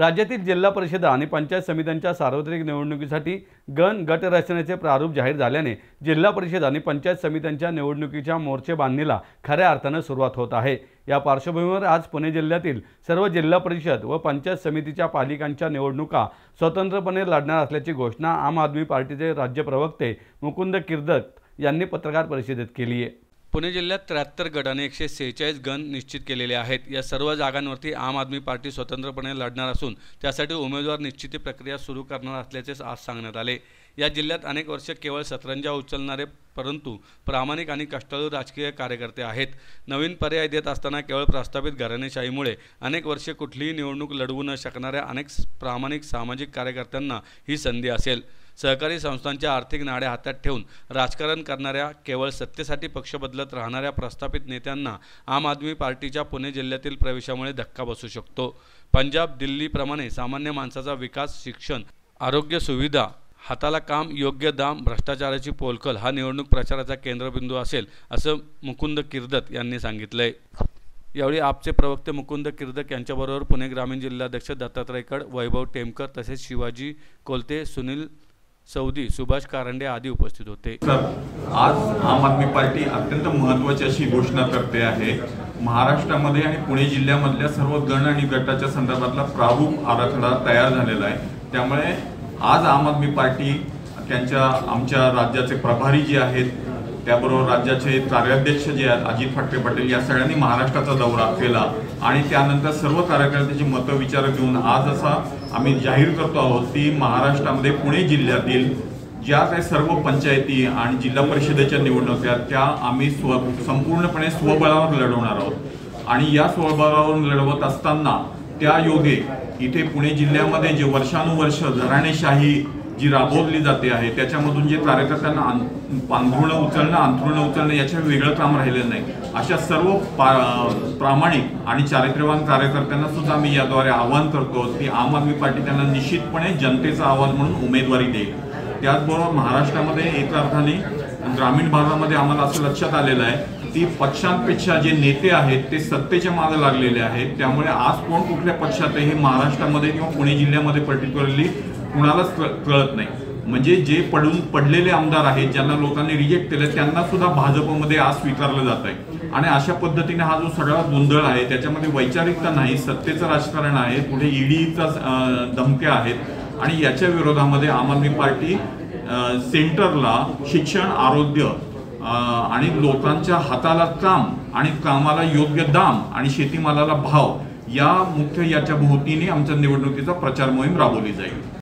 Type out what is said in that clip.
राज्यातील जिल्हा परिषद आणि पंचायत समित्यांच्या सार्वत्रिक निवडणुकीसाठी गट रचनेचे प्रारूप जाहीर झाल्याने जिल्हा परिषद आणि पंचायत समित्यांच्या निवडणुकीच्या मोर्चेबांधणीला खऱ्या अर्थाने सुरुवात होत आहे। या पार्श्वभूमीवर आज पुणे जिल्ह्यातील सर्व जिल्हा परिषद व पंचायत समितीच्या पालिकांच्या निवडणुका स्वतंत्रपणे लढणार असल्याची घोषणा आम आदमी पार्टीचे राज्य प्रवक्ते मुकुंद किर्दत यांनी पत्रकार परिषदेत केली आहे। पुणे जिल्ह्यात 73 गट आणि 146 गण निश्चित केलेले आहेत। या सर्व जागांवरती आम आदमी पार्टी स्वतंत्रपणे लढणार असून त्यासाठी उमेदवार निश्चिती प्रक्रिया सुरू करणार असल्याचे आज सांगण्यात आले। या जिल्ह्यात अनेक वर्ष केवळ सतरंजा उचलणारे परंतु प्रामाणिक आणि कष्टाळू राजकीय कार्यकर्ते आहेत। नवीन पर्याय देत असताना केवळ प्रस्थापित घराणेशाहीमुळे अनेक वर्षे कुठलीही निवडणूक लढवू न शकणाऱ्या अनेक प्रामाणिक सामाजिक कार्यकर्त्यांना ही संधी असेल। सहकारी संस्थांच्या आर्थिक नाड्या हातात ठेवून राजकारण करणाऱ्या केवळ सत्तेसाठी पक्ष बदलत राहणाऱ्या प्रस्थापित नेत्यांना आम आदमी पार्टीच्या पुणे जिल्ह्यातील प्रवेशामुळे धक्का बसू शकतो। पंजाब दिल्लीप्रमाणे सामान्य माणसाचा विकास, शिक्षण, आरोग्य सुविधा, हाताला काम, योग्य दाम, भ्रष्टाचाराची पोलखोल हा निवडणूक प्रचाराचा केंद्रबिंदू असेल असं मुकुंद किर्दत यांनी सांगितलंय। यावेळी आपचे प्रवक्ते मुकुंद किर्दत यांच्याबरोबर पुणे ग्रामीण जिल्हाध्यक्ष दत्तात्रय कड, वैभव टेमकर तसेच शिवाजी कोलते, सुनील सौदी, सुभाष कारंडे आदी उपस्थित होते। आज आम आदमी पार्टी अत्यंत महत्त्वाची अशी घोषणा करते आहे। महाराष्ट्रामध्ये आणि पुणे जिल्ह्यामधल्या सर्व गण आणि गटाच्या संदर्भातला प्रारूप आराखडा तयार झालेला आहे। त्यामुळे आज आम आदमी पार्टी आमच्या राज्याचे प्रभारी जे आहेत, त्याबरोबर राज्याचे कार्याध्यक्ष जे आहेत अजित ठाकरे पाटील, या सगळ्यांनी महाराष्ट्राचा दौरा केला आणि त्यानंतर सर्व कार्यकर्त्यांची मतं विचार घेऊन आज असा आम्ही जाहीर करतो आहोत की महाराष्ट्रामध्ये पुणे जिल्ह्यातील ज्या काही सर्व पंचायती आणि जिल्हा परिषदेच्या निवडणुका त्या आम्ही संपूर्णपणे स्वबळावर लढवणार आहोत। आणि या स्वबळावर लढवत असताना त्या योगे इथे पुणे जिल्ह्यामध्ये जे वर्षानुवर्ष घराणेशाही जी राबवली जाते आहे त्याच्यामधून जे कार्यकर्त्यांना अंथरुणं उचलणं याच्या वेगळं काम राहिलेलं नाही। अशा सर्व प्रामाणिक आणि चारित्र्यवान कार्यकर्त्यांना सुद्धा मी याद्वारे आवाहन करतो की आम आदमी पार्टी त्यांना निश्चितपणे जनतेचा आवाज म्हणून उमेदवारी देईल। त्याचबरोबर महाराष्ट्रामध्ये एका अर्थाने ग्रामीण भागामध्ये आम्हाला असं लक्षात आलेलं आहे की पक्षांपेक्षा जे नेते आहेत ते सत्तेच्या मागे लागलेले आहेत। त्यामुळे आज कोण कुठल्या पक्षात आहे हे महाराष्ट्रामध्ये किंवा पुणे जिल्ह्यामध्ये पर्टिक्युलरली कुणालाच कळत नाही। म्हणजे जे पडलेले आमदार आहेत, ज्यांना लोकांनी रिजेक्ट केलं, त्यांना सुद्धा भाजपमध्ये आज स्वीकारलं जात आहे। आणि अशा पद्धतीने हा जो सगळा गोंधळ आहे त्याच्यामध्ये वैचारिकता नाही, सत्तेचं राजकारण आहे, पुढे ईडीचा धमक्या आहेत आणि याच्या विरोधामध्ये आम आदमी पार्टी सेंटरला शिक्षण, आरोग्य आणि लोकांच्या हाताला काम आणि कामाला योग्य दाम आणि शेतीमालाला भाव या मुख्य याच्या भोवतीने आमच्या निवडणुकीचा प्रचार मोहीम राबवली जाईल।